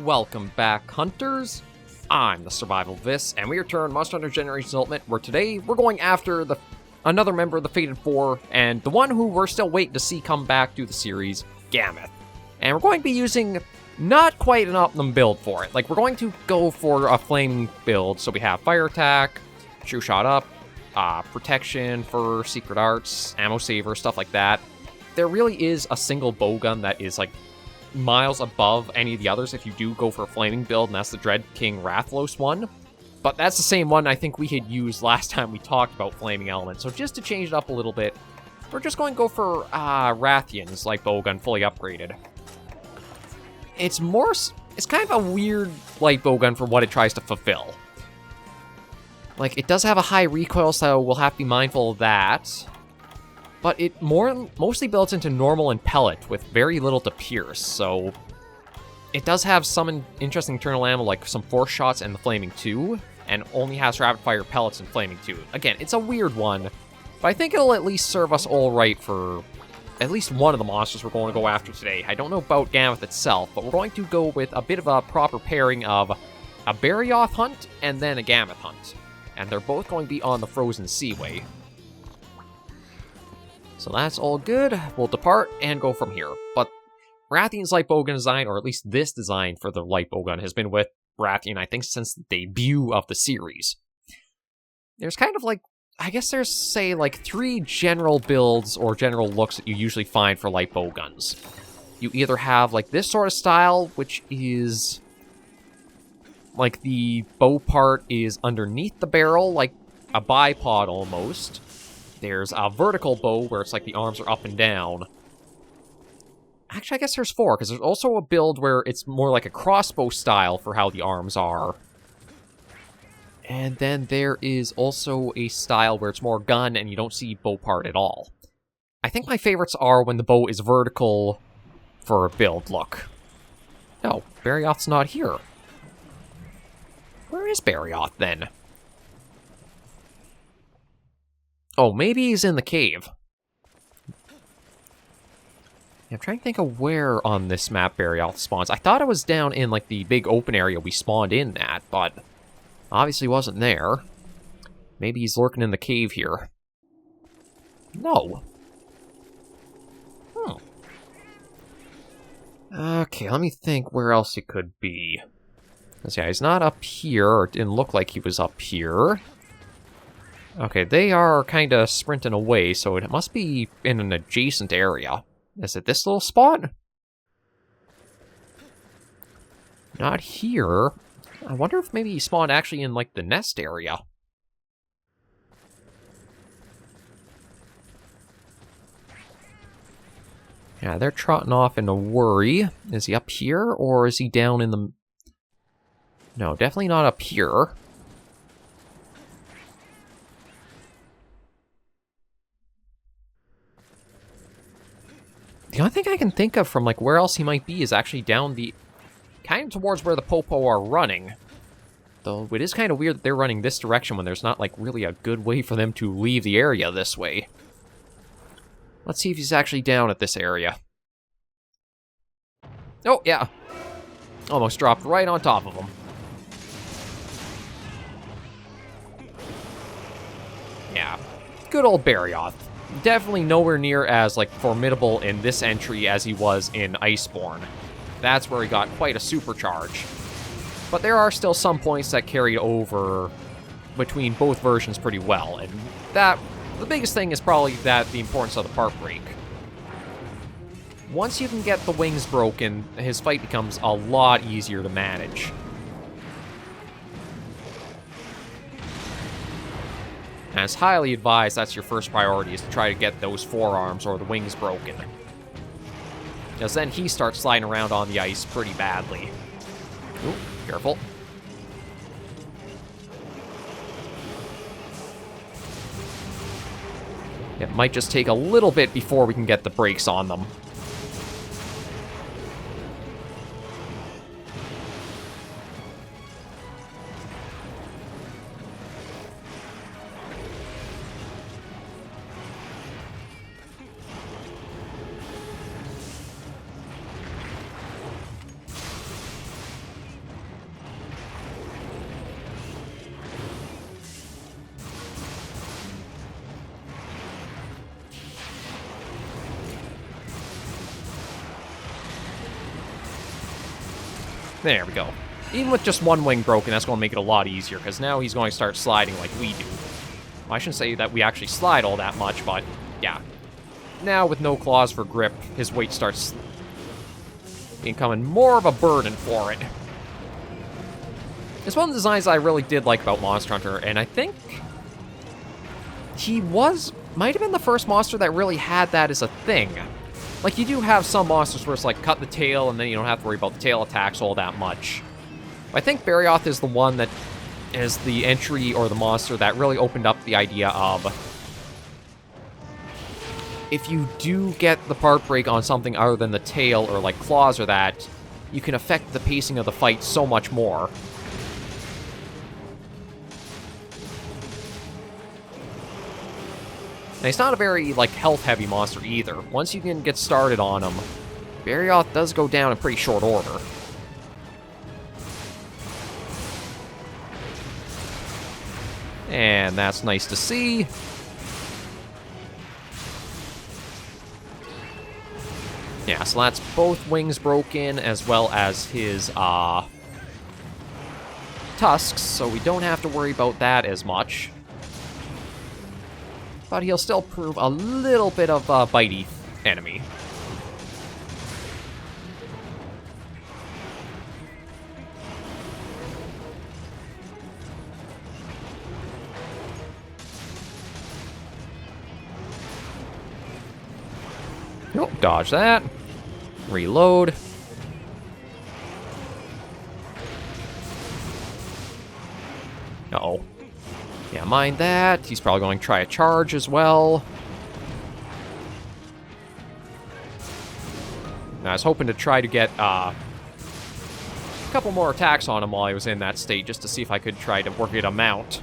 Welcome back, Hunters. I'm the Survivalist, and we return Monster Hunter Generations Ultimate, where today we're going after another member of the Fated Four, and the one who we're still waiting to see come back through the series, Gammoth. And we're going to be using not quite an optimum build for it. Like, we're going to go for a flaming build, so we have Fire Attack, True Shot Up, Protection for Secret Arts, Ammo Saver, stuff like that. There really is a single bowgun that is, like, miles above any of the others if you do go for a flaming build, and that's the Dread King Rathlos one. But that's the same one I think we had used last time we talked about flaming elements. So just to change it up a little bit, we're just going to go for Rathian's light bowgun fully upgraded. It's kind of a weird light bowgun for what it tries to fulfill. Like, it does have a high recoil, so we'll have to be mindful of that. But it mostly builds into normal and pellet with very little to pierce, so it does have some interesting internal ammo, like some force shots and the Flaming 2, and only has rapid fire pellets and Flaming 2. Again, it's a weird one, but I think it'll at least serve us all right for at least one of the monsters we're going to go after today. I don't know about Gammoth itself, but we're going to go with a bit of a proper pairing of a Barioth hunt and then a Gammoth hunt. And they're both going to be on the Frozen Seaway. So that's all good. We'll depart and go from here. But Rathian's light bowgun design, or at least this design for the light bowgun, has been with Rathian, I think, since the debut of the series. There's kind of like, I guess there's, say, like 3 general builds or general looks that you usually find for light bowguns. You either have like this sort of style, which is like the bow part is underneath the barrel, like a bipod almost. There's a vertical bow where it's like the arms are up and down. Actually, I guess there's 4, because there's also a build where it's more like a crossbow style for how the arms are. And then there is also a style where it's more gun and you don't see bow part at all. I think my favorites are when the bow is vertical for a build look. No, Barioth's not here. Where is Barioth, then? Oh, maybe he's in the cave. Yeah, I'm trying to think of where on this map Barioth spawns. I thought it was down in, like, the big open area we spawned in at, but obviously wasn't there. Maybe he's lurking in the cave here. No. Okay, let me think where else he could be. Let's see, he's not up here, or it didn't look like he was up here. Okay, they are kind of sprinting away, so it must be in an adjacent area. Is it this little spot? Not here. I wonder if maybe he spawned actually in, like, the nest area. Yeah, they're trotting off in a worry. Is he up here, or is he down in the... No, definitely not up here. The only thing I can think of from, like, where else he might be is actually down the... kind of towards where the Popo are running. Though it is kind of weird that they're running this direction when there's not, like, really a good way for them to leave the area this way. Let's see if he's actually down at this area. Oh, yeah. Almost dropped right on top of him. Yeah. Good old Barioth. Definitely nowhere near as, like, formidable in this entry as he was in Iceborne. That's where he got quite a supercharge. But there are still some points that carried over between both versions pretty well, and the biggest thing is probably the importance of the part break. Once you can get the wings broken, his fight becomes a lot easier to manage. And it's highly advised that's your first priority, is to try to get those forearms or the wings broken. Because then he starts sliding around on the ice pretty badly. Ooh, careful. It might just take a little bit before we can get the brakes on them. There we go. Even with just one wing broken, that's going to make it a lot easier, because now he's going to start sliding like we do. Well, I shouldn't say that we actually slide all that much, but yeah. Now, with no claws for grip, his weight starts becoming more of a burden for it. It's one of the designs I really did like about Monster Hunter, and I think he might have been the first monster that really had that as a thing. Like, you do have some monsters where it's like, cut the tail, and then you don't have to worry about the tail attacks all that much. I think Barioth is the one that is the entry or the monster that really opened up the idea of, if you do get the part break on something other than the tail or like claws or that, you can affect the pacing of the fight so much more. And he's not a very, like, health-heavy monster either. Once you can get started on him, Barioth does go down in pretty short order. And that's nice to see. Yeah, so that's both wings broken, as well as his, tusks, so we don't have to worry about that as much. But he'll still prove a little bit of a bitey enemy. Nope, dodge that. Reload. Uh-oh. Yeah, mind that. He's probably going to try a charge as well. I was hoping to try to get a couple more attacks on him while I was in that state, just to see if I could try to work it a mount.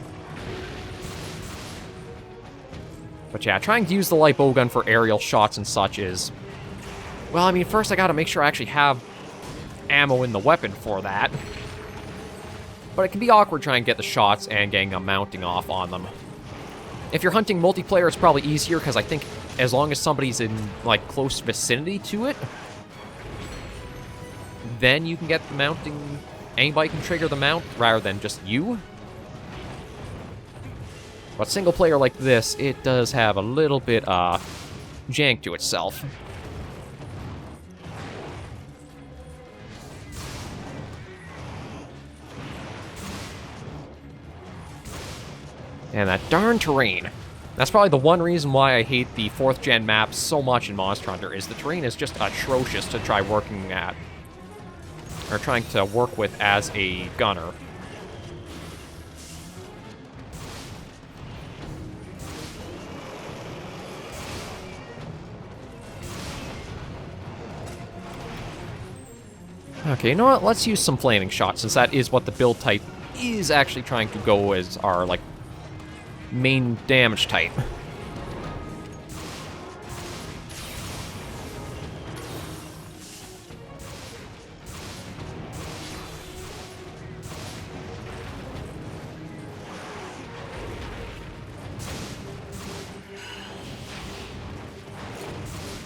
But yeah, trying to use the light bowgun for aerial shots and such is... Well, I mean, first I gotta make sure I actually have ammo in the weapon for that. But it can be awkward trying to get the shots and getting a mounting off on them. If you're hunting multiplayer, it's probably easier, because I think as long as somebody's in, like, close vicinity to it, then you can get the mounting... Anybody can trigger the mount, rather than just you. But single player like this, it does have a little bit, jank to itself. And that darn terrain. That's probably the one reason why I hate the 4th gen maps so much in Monster Hunter, is the terrain is just atrocious to try working at. Or trying to work with as a gunner. Okay, you know what? Let's use some flaming shots, since that is what the build type is actually trying to go as our, like, main damage type.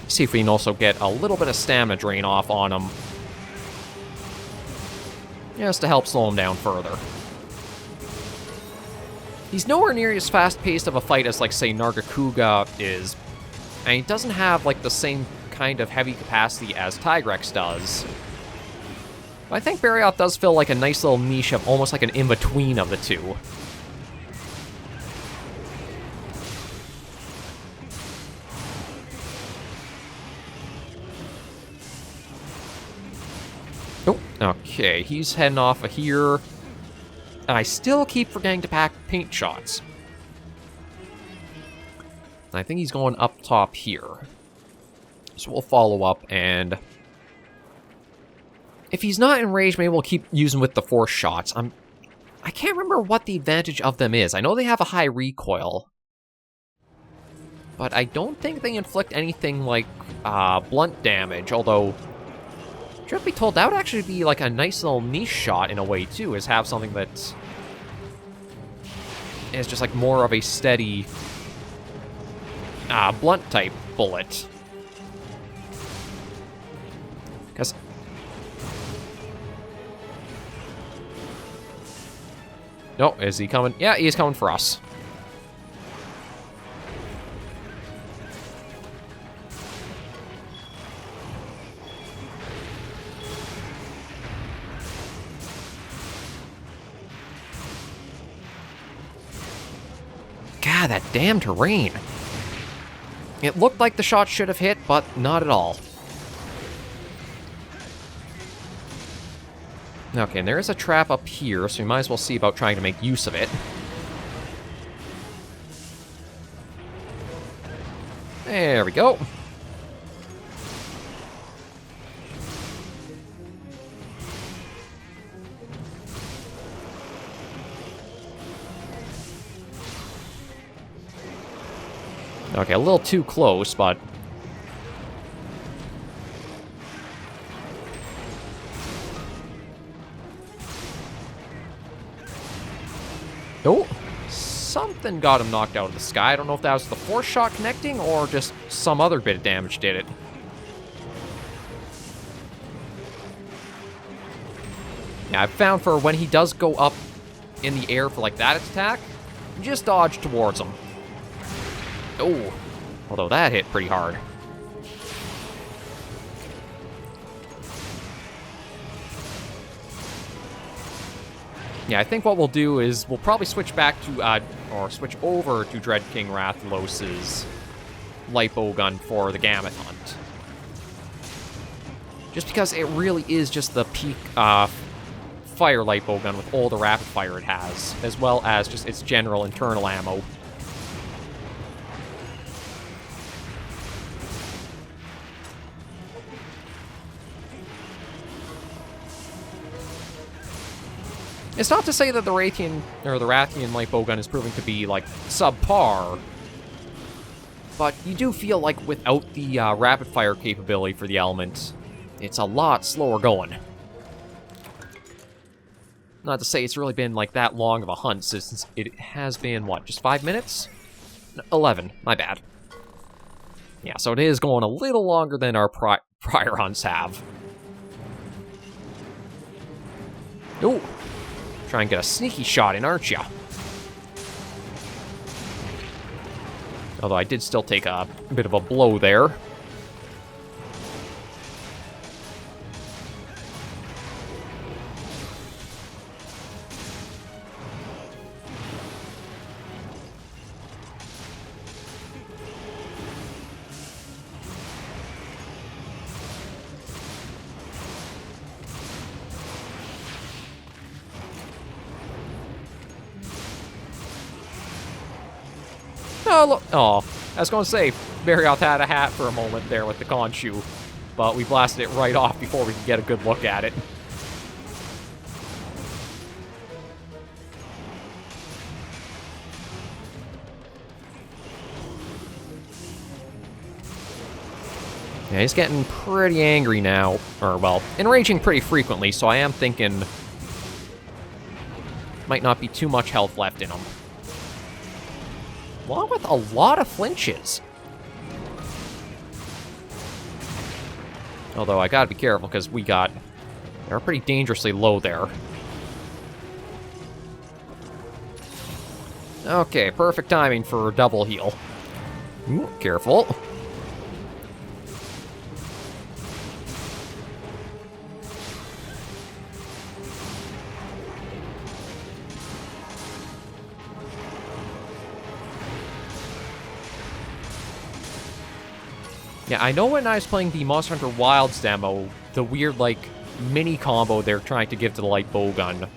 See if we can also get a little bit of stamina drain off on him. Just to help slow him down further. He's nowhere near as fast-paced of a fight as, like, say, Nargacuga is. And he doesn't have, like, the same kind of heavy capacity as Tigrex does. But I think Barioth does feel like a nice little niche of almost like an in-between of the two. Oh, okay, he's heading off of here. And I still keep forgetting to pack paint shots. I think he's going up top here. So we'll follow up, and... if he's not enraged, maybe we'll keep using with the force shots. I can't remember what the advantage of them is. I know they have a high recoil. But I don't think they inflict anything like blunt damage, although... truth be told, that would actually be like a nice little niche shot in a way, too, is have something that is just like more of a steady blunt type bullet. No, is he coming? Yeah, he's coming for us. God, that damn terrain. It looked like the shot should have hit, but not at all. Okay, and there is a trap up here, so we might as well see about trying to make use of it. There we go. Okay, a little too close, but... Oh, something got him knocked out of the sky. I don't know if that was the force shot connecting or just some other bit of damage did it. Yeah, I've found for when he does go up in the air for like that attack, just dodge towards him. Oh, although that hit pretty hard. Yeah, I think what we'll do is we'll probably switch back to, or switch over to Dread King Rathalos' light bowgun for the Gammoth hunt. Just because it really is just the peak fire light bowgun with all the rapid fire it has, as well as just its general internal ammo. It's not to say that the Rathian, or the Rathian light bowgun is proving to be, like, subpar, but you do feel like without the rapid fire capability for the element, it's a lot slower going. Not to say it's really been, like, that long of a hunt, since it has been, what, just 5 minutes? 11, my bad. Yeah, so it is going a little longer than our prior hunts have. Ooh. Try and get a sneaky shot in, aren't ya? Although I did still take a bit of a blow there. Oh, look. Oh, I was going to say, Barioth had a hat for a moment there with the Khonshu, but we blasted it right off before we could get a good look at it. Yeah, he's getting pretty angry now. Or, well, enraging pretty frequently, so I am thinking might not be too much health left in him. Along with a lot of flinches. Although I gotta be careful because they're pretty dangerously low there. Okay, perfect timing for double heal. Ooh, careful. Yeah, I know when I was playing the Monster Hunter Wilds demo, the weird, like, mini combo they're trying to give to the light bowgun.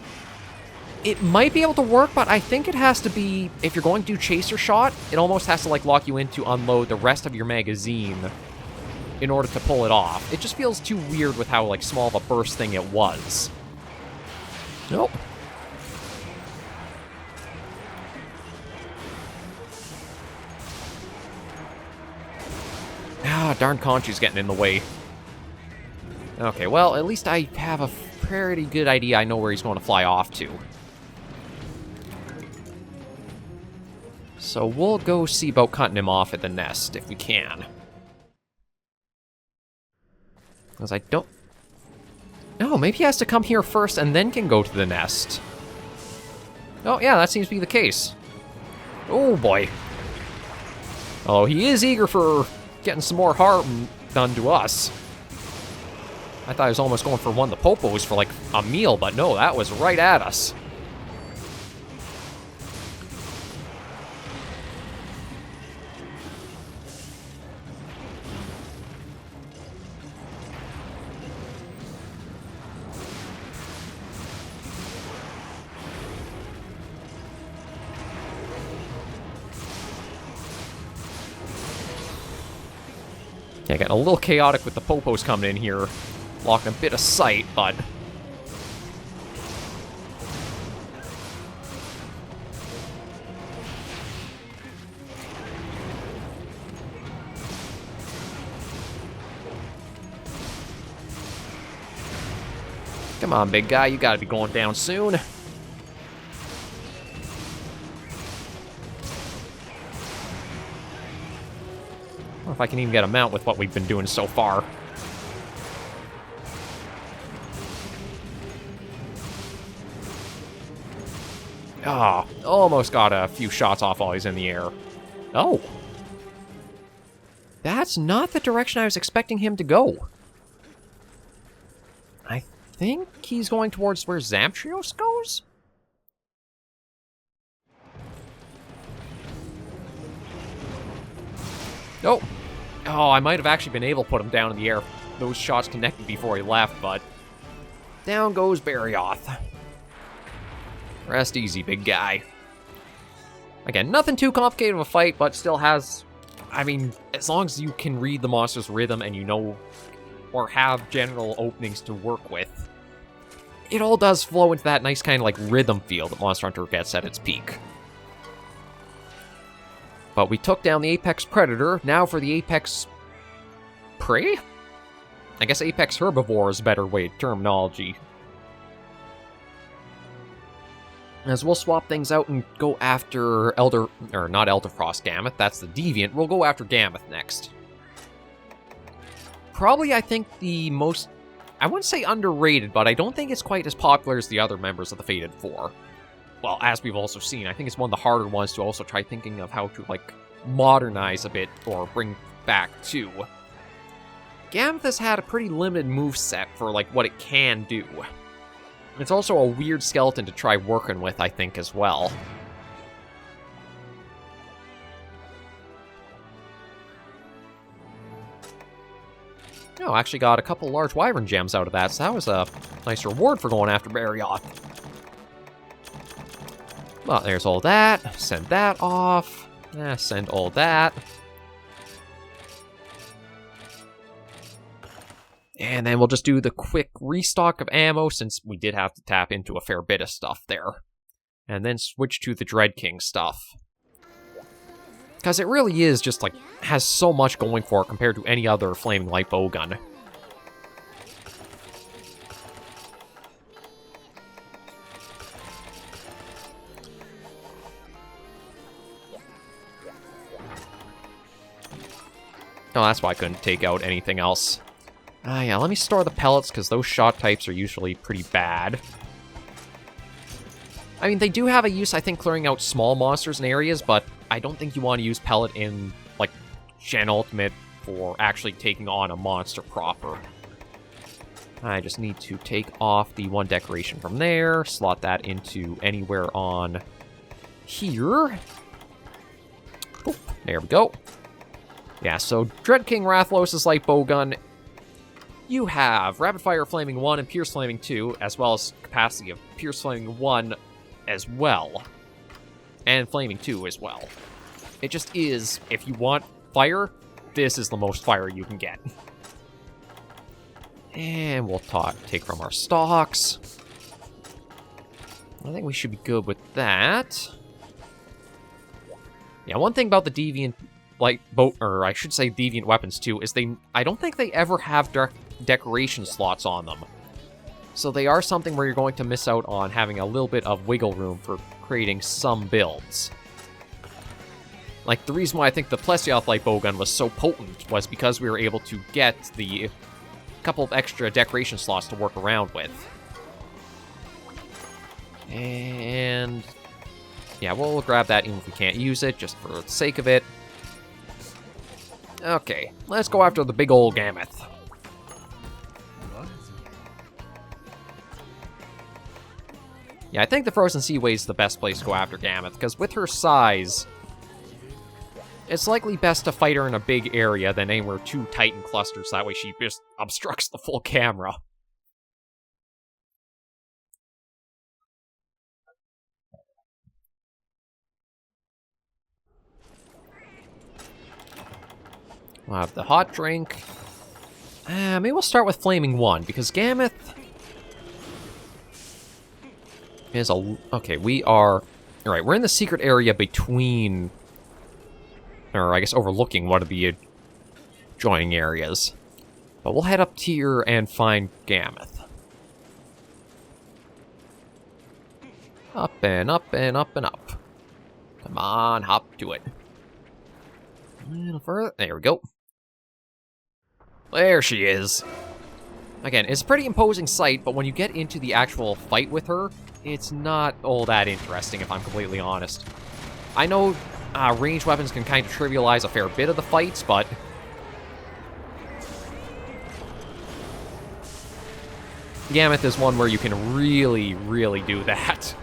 It might be able to work, but I think it has to be, if you're going to do chaser shot, it almost has to, like, lock you in to unload the rest of your magazine in order to pull it off. It just feels too weird with how, like, small of a burst thing it was. Nope. Ah, darn Khonshu's getting in the way. Okay, well, at least I have a pretty good idea I know where he's going to fly off to. So we'll go see about cutting him off at the nest, if we can. Because I don't... No, maybe he has to come here first and then can go to the nest. Oh, yeah, that seems to be the case. Oh, boy. Oh, he is eager for getting some more harm done to us. I thought he was almost going for one of the popos for, like, a meal, but no, that was right at us. Yeah, getting a little chaotic with the popos coming in here. Blocking a bit of sight, but... Come on, big guy, you gotta be going down soon. I don't know if I can even get a mount with what we've been doing so far. Ah, almost got a few shots off while he's in the air. Oh. That's not the direction I was expecting him to go. I think he's going towards where Zamtrios goes? Oh. Oh, I might have actually been able to put him down in the air. Those shots connected before he left, but... Down goes Barioth. Rest easy, big guy. Again, nothing too complicated of a fight, but still has... I mean, as long as you can read the monster's rhythm and you know... or have general openings to work with, it all does flow into that nice kind of, like, rhythm feel that Monster Hunter gets at its peak. But we took down the Apex Predator. Now for the Apex... Prey? I guess Apex Herbivore is a better way of terminology. As we'll swap things out and go after not Elderfrost Gammoth, that's the Deviant. We'll go after Gammoth next. Probably, I think, the most... I wouldn't say underrated, but I don't think it's quite as popular as the other members of the Fated Four. Well, as we've also seen, I think it's one of the harder ones to also try thinking of how to, like, modernize a bit or bring back to. Gammoth has had a pretty limited moveset for, like, what it can do. It's also a weird skeleton to try working with, I think, as well. Oh, actually got a couple large wyvern gems out of that, so that was a nice reward for going after Barioth. Well, there's all that. Send that off. Send all that. And then we'll just do the quick restock of ammo, since we did have to tap into a fair bit of stuff there. And then switch to the Dread King stuff. Because it really is just, like, has so much going for it compared to any other Flaming Light bowgun. No, that's why I couldn't take out anything else. Yeah, let me store the pellets, because those shot types are usually pretty bad. I mean, they do have a use, I think, clearing out small monsters in areas, but I don't think you want to use pellet in, like, Gen Ultimate for actually taking on a monster proper. I just need to take off the one decoration from there, slot that into anywhere on here. Oop, there we go. Yeah, so Dread King Rathalos' light bowgun. You have Rapid Fire Flaming 1 and Pierce Flaming 2, as well as capacity of Pierce Flaming 1 as well. And Flaming 2 as well. It just is, if you want fire, this is the most fire you can get. And we'll take from our stocks. I think we should be good with that. Yeah, one thing about the Deviant or I should say Deviant weapons too, is I don't think they ever have decoration slots on them. So they are something where you're going to miss out on having a little bit of wiggle room for creating some builds. Like, the reason why I think the Plesioth light bowgun was so potent was because we were able to get the couple of extra decoration slots to work around with. And yeah, we'll grab that even if we can't use it, just for the sake of it. Okay, let's go after the big old Gammoth. Yeah, I think the Frozen Seaway is the best place to go after Gammoth, because with her size, it's likely best to fight her in a big area than anywhere too tight in clusters, that way she just obstructs the full camera. We'll have the hot drink. Maybe we'll start with Flaming One, because Gammoth is a... Okay, we are... Alright, we're in the secret area between... Or, I guess, overlooking one of the adjoining areas. But we'll head up here and find Gammoth. Up and up and up and up. Come on, hop to it. A little further. There we go. There she is. Again, it's a pretty imposing sight, but when you get into the actual fight with her, it's not all that interesting, if I'm completely honest. I know ranged weapons can kind of trivialize a fair bit of the fights, but... Gammoth is one where you can really, really do that.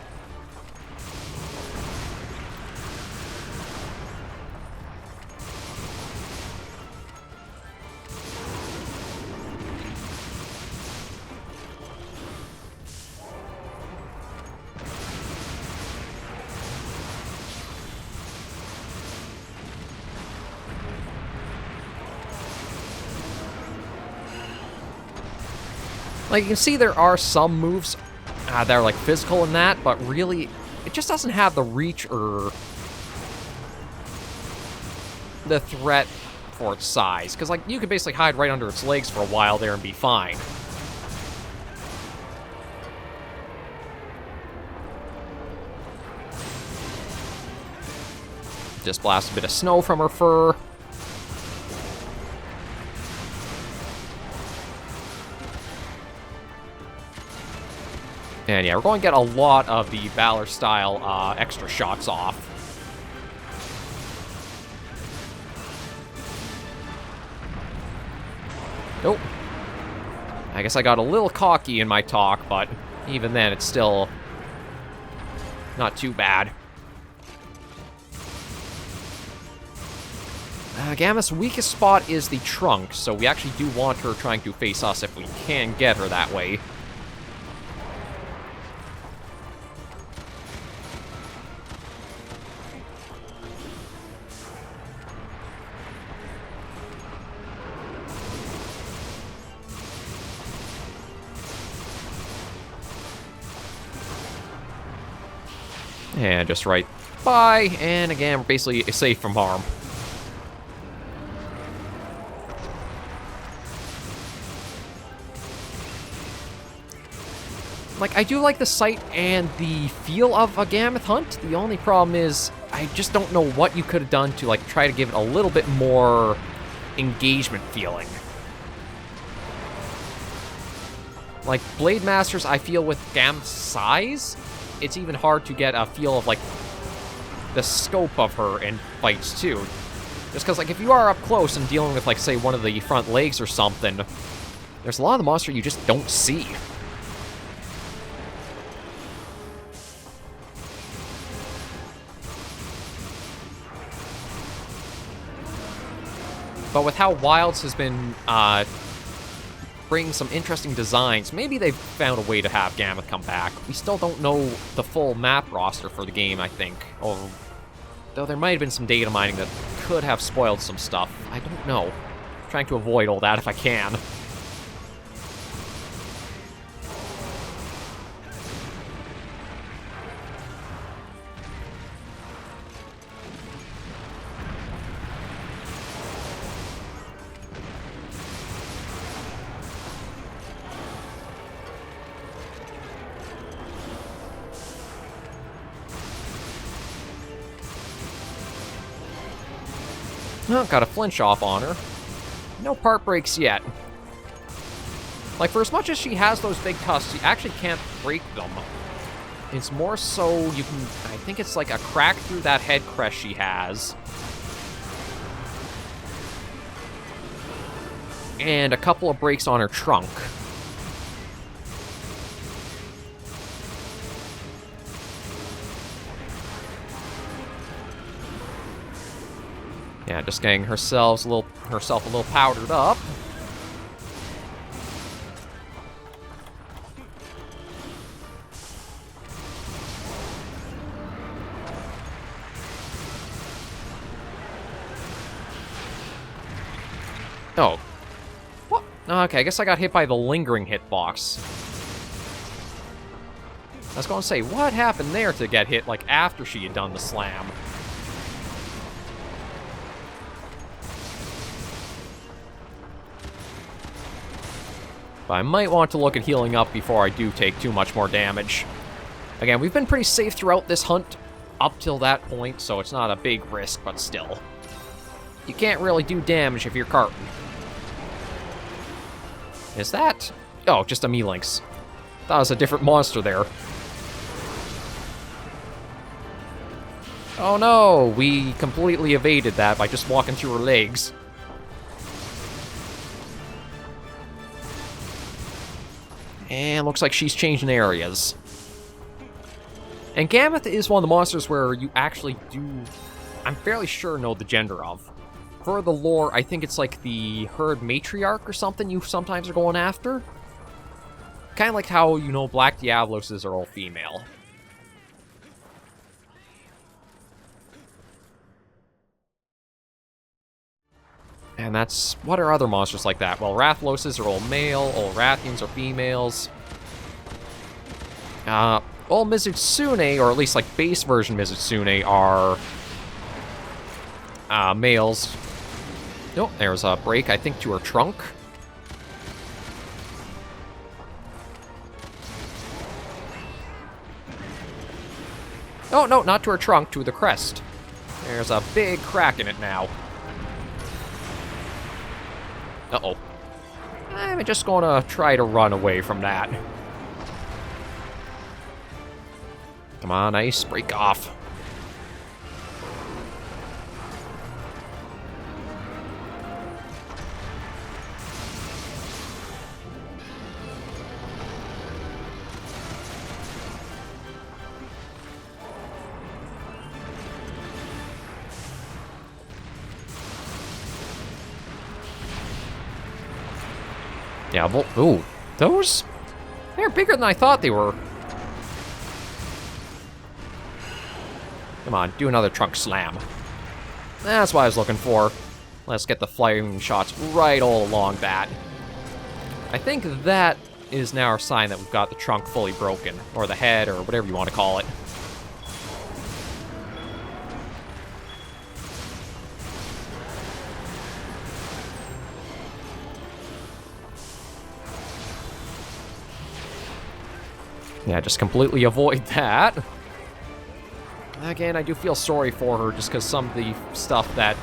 Like, you can see there are some moves that are, like, physical in that, but really, it just doesn't have the reach or the threat for its size. Because, like, you could basically hide right under its legs for a while there and be fine. Just blast a bit of snow from her fur. And yeah, we're going to get a lot of the Valor-style extra shots off. Nope. I guess I got a little cocky in my talk, but even then, it's still not too bad. Gammoth's weakest spot is the trunk, so we actually do want her trying to face us if we can get her that way. And just right by, and again, we're basically safe from harm. Like, I do like the sight and the feel of a Gammoth hunt. The only problem is, I just don't know what you could have done to, like, try to give it a little bit more engagement feeling. Like, Blade Masters, I feel with Gammoth's size, it's even hard to get a feel of, like, the scope of her in fights, too. Just because, like, if you are up close and dealing with, like, say, one of the front legs or something, there's a lot of the monster you just don't see. But with how Wilds has been bringing some interesting designs, maybe they've found a way to have Gammoth come back. We still don't know the full map roster for the game, I think. Though there might have been some data mining that could have spoiled some stuff. I don't know. I'm trying to avoid all that if I can. Well, got a flinch off on her. No part breaks yet. Like, for as much as she has those big tusks, she actually can't break them. It's more so you can... I think it's like a crack through that head crest she has. And a couple of breaks on her trunk. Yeah, just getting herself a little powdered up. Oh. What? Okay, I guess I got hit by the lingering hitbox. I was going to say, what happened there to get hit, like, after she had done the slam? But I might want to look at healing up before I do take too much more damage. Again, we've been pretty safe throughout this hunt up till that point, so it's not a big risk, but still. You can't really do damage if you're carting. Is that? Oh, just a Mealinx. That was a different monster there. Oh no, we completely evaded that by just walking through her legs. And looks like she's changing areas. And Gammoth is one of the monsters where you actually do, I'm fairly sure, know the gender of. For the lore, I think it's like the herd matriarch or something you sometimes are going after. Kind of like how, you know, Black Diabloses are all female. And that's... what are other monsters like that? Well, Rathloses are all male, all Rathians are females. All Mizutsune, or at least like base version Mizutsune, are males. Oh, there's a break, I think, to her trunk. Oh, no, not to her trunk, to the crest. There's a big crack in it now. Uh-oh. I'm just gonna try to run away from that. Come on, Ice, break off. Yeah, well, ooh, those? They're bigger than I thought they were. Come on, do another trunk slam. That's what I was looking for. Let's get the flying shots right all along that. I think that is now our sign that we've got the trunk fully broken, or the head, or whatever you want to call it. Yeah, just completely avoid that. Again, I do feel sorry for her just because some of the stuff that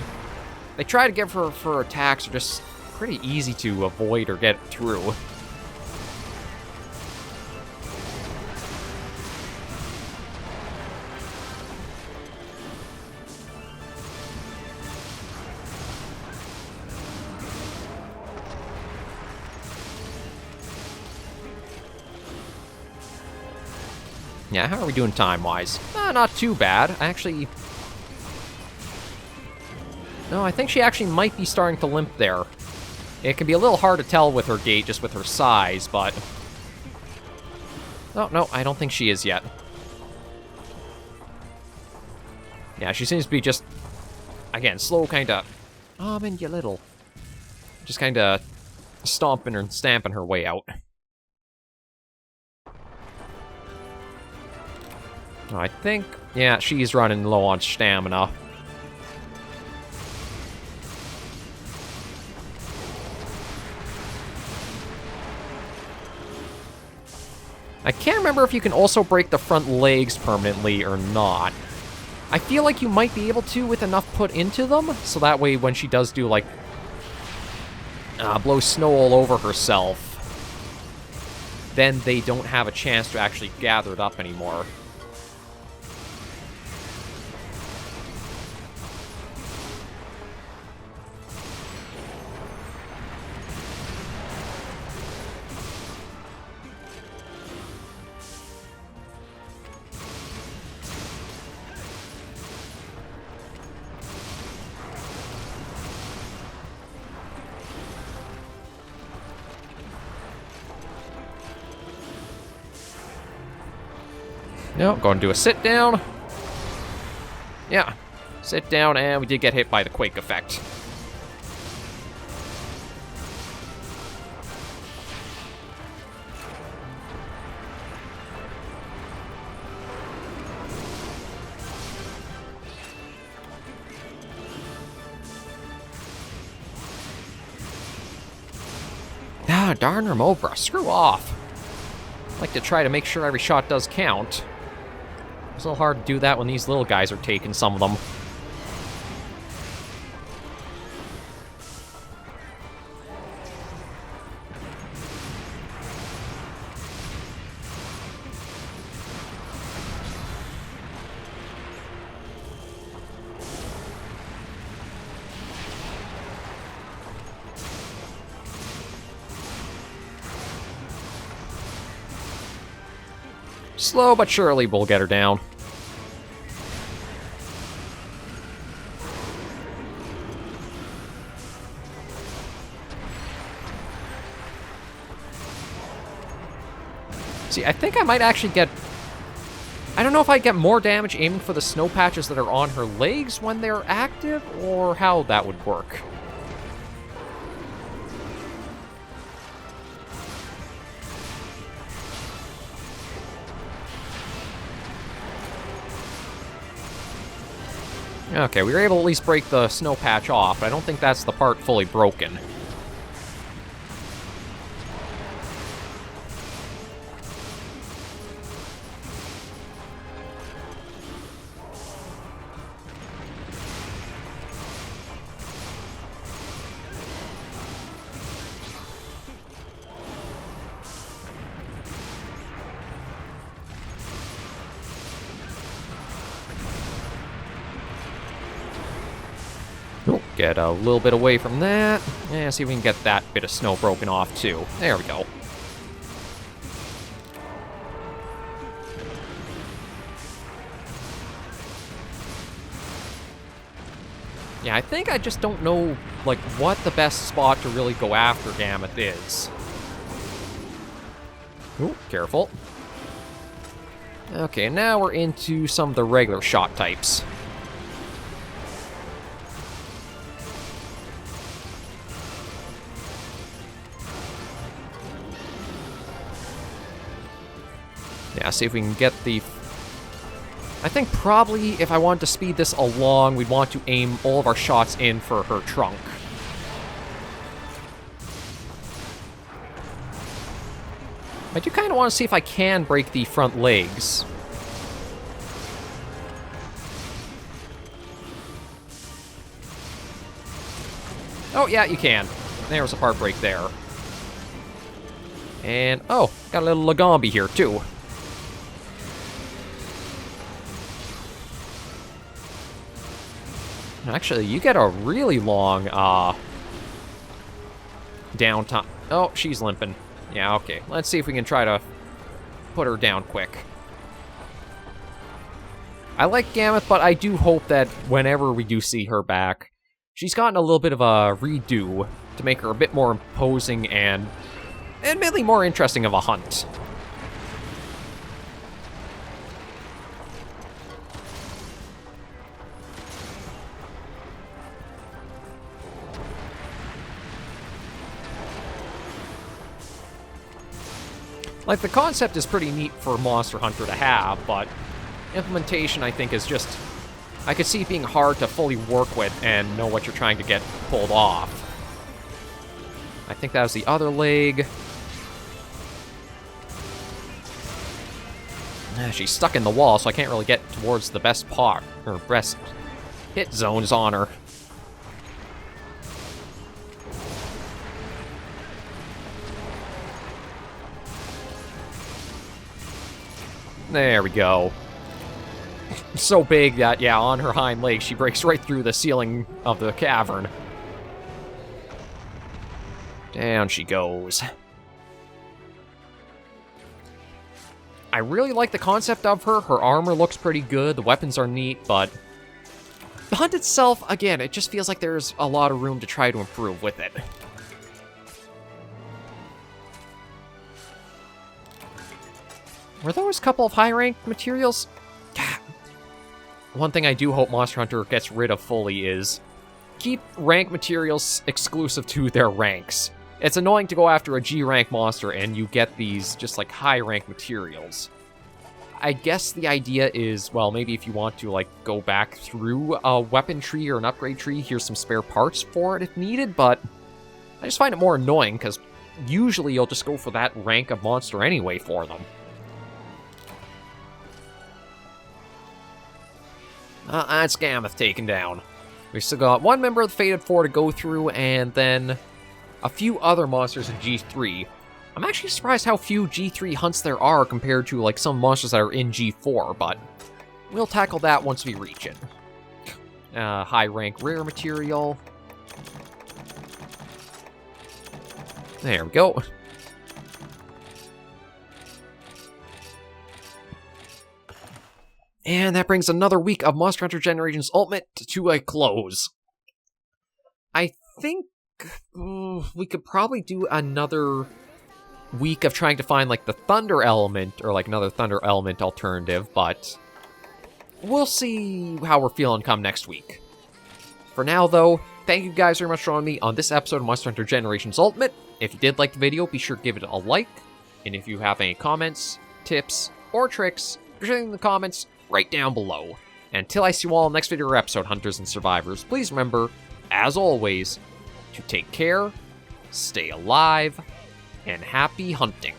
they try to give her for attacks are just pretty easy to avoid or get through. Yeah, how are we doing time-wise? Not too bad. Actually... no, I think she actually might be starting to limp there. It can be a little hard to tell with her gait, just with her size, but... oh, no, I don't think she is yet. Yeah, she seems to be just... again, slow, kinda... oh, man, you little... just kinda... stomping and stamping her way out. I think, yeah, she's running low on stamina. I can't remember if you can also break the front legs permanently or not. I feel like you might be able to with enough put into them, so that way when she does do, like, blow snow all over herself, then they don't have a chance to actually gather it up anymore. No, going to do a sit down. Yeah, sit down, and we did get hit by the quake effect. Ah, darn Remobra, screw off. I like to try to make sure every shot does count. It's a little hard to do that when these little guys are taking some of them. Slow but surely we'll get her down. See, I think I might actually get... I don't know if I get more damage aiming for the snow patches that are on her legs when they're active, or how that would work. Okay, we were able to at least break the snow patch off, but I don't think that's the part fully broken. Get a little bit away from that. And see if we can get that bit of snow broken off, too. There we go. Yeah, I think I just don't know, like, what the best spot to really go after Gammoth is. Ooh, careful. Okay, now we're into some of the regular shot types. Yeah, see if we can get the... I think probably if I wanted to speed this along, we'd want to aim all of our shots in for her trunk. I do kind of want to see if I can break the front legs. Oh, yeah, you can. There's a part break there. And, oh, got a little Lagombi here, too. Actually, you get a really long, downtime. Oh, she's limping. Yeah, okay. Let's see if we can try to put her down quick. I like Gammoth, but I do hope that whenever we do see her back, she's gotten a little bit of a redo to make her a bit more imposing and admittedly more interesting of a hunt. Like, the concept is pretty neat for Monster Hunter to have, but implementation, I think, is just... I could see it being hard to fully work with and know what you're trying to get pulled off. I think that was the other leg. She's stuck in the wall, so I can't really get towards the best part, or best hit zones on her. There we go. So big that, yeah, on her hind legs, she breaks right through the ceiling of the cavern. Down she goes. I really like the concept of her. Her armor looks pretty good. The weapons are neat, but the hunt itself, again, it just feels like there's a lot of room to try to improve with it. Were those a couple of high-ranked materials? One thing I do hope Monster Hunter gets rid of fully is keep rank materials exclusive to their ranks. It's annoying to go after a G-rank monster and you get these just like high-rank materials. I guess the idea is, well, maybe if you want to like go back through a weapon tree or an upgrade tree, here's some spare parts for it if needed, but I just find it more annoying because usually you'll just go for that rank of monster anyway for them. That's Gammoth taken down. We still got one member of the Fated Four to go through, and then a few other monsters in G3. I'm actually surprised how few G3 hunts there are compared to like some monsters that are in G4, but we'll tackle that once we reach it. High rank rare material. There we go. And that brings another week of Monster Hunter Generations Ultimate to a close. I think we could probably do another week of trying to find like the Thunder element or like another Thunder element alternative, but we'll see how we're feeling come next week. For now, though, thank you guys very much for joining me on this episode of Monster Hunter Generations Ultimate. If you did like the video, be sure to give it a like. And if you have any comments, tips, or tricks, be sure in the comments right down below. And until I see you all in the next video or episode, Hunters and Survivors, please remember, as always, to take care, stay alive, and happy hunting.